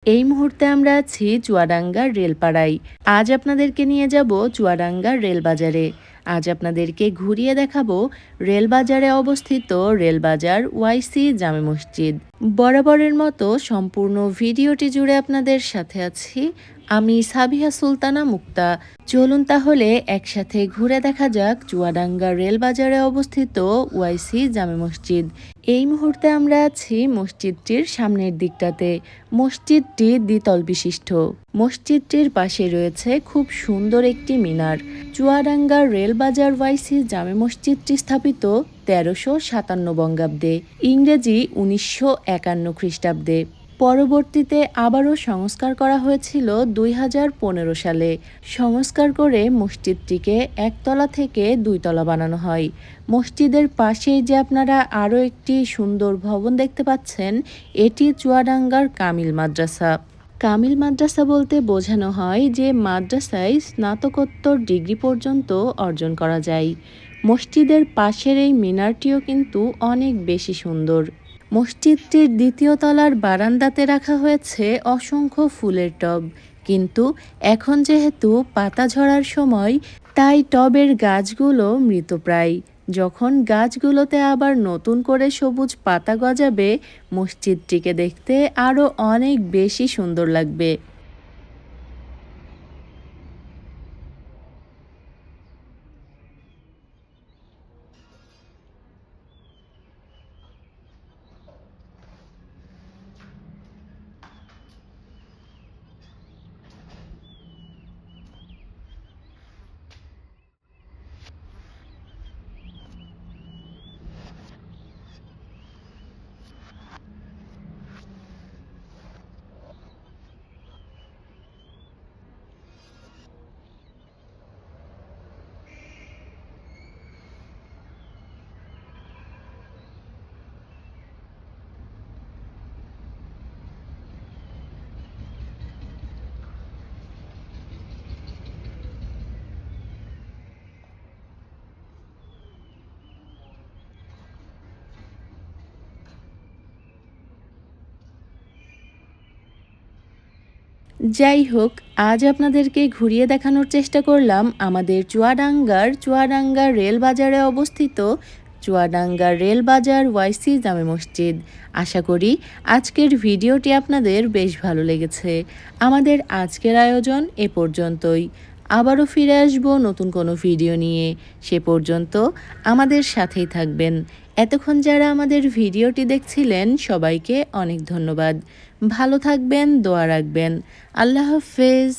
এই মুহূর্তে আমরা আছি চুয়াডাঙ্গার রেলপাড়ায়। আজ আপনাদেরকে নিয়ে যাব চুয়াডাঙ্গার রেলবাজারে। আজ আপনাদেরকে ঘুরিয়ে দেখাবো রেলবাজারে অবস্থিত রেলবাজার ওয়াইসি জামে মসজিদ। বরাবরের মতো সম্পূর্ণ ভিডিওটি জুড়ে আপনাদের সাথে আছি আমি সাবিহা সুলতানা মুক্তা। চলুন তাহলে একসাথে ঘুরে দেখা যাক চুয়াডাঙ্গা রেলবাজারে অবস্থিত ওয়াইসি জামে মসজিদ। এই মুহূর্তে আমরা আছি মসজিদটির সামনের দিকটাতে। মসজিদটি দ্বিতল বিশিষ্ট। মসজিদটির পাশে রয়েছে খুব সুন্দর একটি মিনার। চুয়াডাঙ্গার রেলবাজার ওয়াইসি জামে মসজিদটি স্থাপিত ১৩৫৭ বঙ্গাব্দে, ইংরেজি ১৯৫১ খ্রিস্টাব্দে। পরবর্তীতে আবারও সংস্কার করা হয়েছিল ২০১৫ সালে। সংস্কার করে মসজিদটিকে একতলা থেকে দুইতলা বানানো হয়। মসজিদের পাশেই যে আপনারা আরও একটি সুন্দর ভবন দেখতে পাচ্ছেন, এটি চুয়াডাঙ্গার কামিল মাদ্রাসা। কামিল মাদ্রাসা বলতে বোঝানো হয় যে মাদ্রাসায় স্নাতকোত্তর ডিগ্রি পর্যন্ত অর্জন করা যায়। মসজিদের পাশের এই মিনারটিও কিন্তু অনেক বেশি সুন্দর। মসজিদটির দ্বিতীয় তলার বারান্দাতে রাখা হয়েছে অসংখ্য ফুলের টব, কিন্তু এখন যেহেতু পাতা ঝরার সময়, তাই টবের গাছগুলো মৃতপ্রায়। যখন গাছগুলোতে আবার নতুন করে সবুজ পাতা গজাবে, মসজিদটিকে দেখতে আরও অনেক বেশি সুন্দর লাগবে। যাই হোক, আজ আপনাদেরকে ঘুরিয়ে দেখানোর চেষ্টা করলাম আমাদের চুয়াডাঙ্গার রেলবাজারে অবস্থিত চুয়াডাঙ্গার রেলবাজার ওয়াইসি জামে মসজিদ। আশা করি আজকের ভিডিওটি আপনাদের বেশ ভালো লেগেছে। আমাদের আজকের আয়োজন এ পর্যন্তই। আবারও ফিরে আসব নতুন কোনো ভিডিও নিয়ে। সে পর্যন্ত আমাদের সাথেই থাকবেন। এতক্ষণ যারা আমাদের ভিডিওটি দেখছিলেন সবাইকে অনেক ধন্যবাদ। ভালো থাকবেন, দোয়া রাখবেন। আল্লাহ হাফেজ।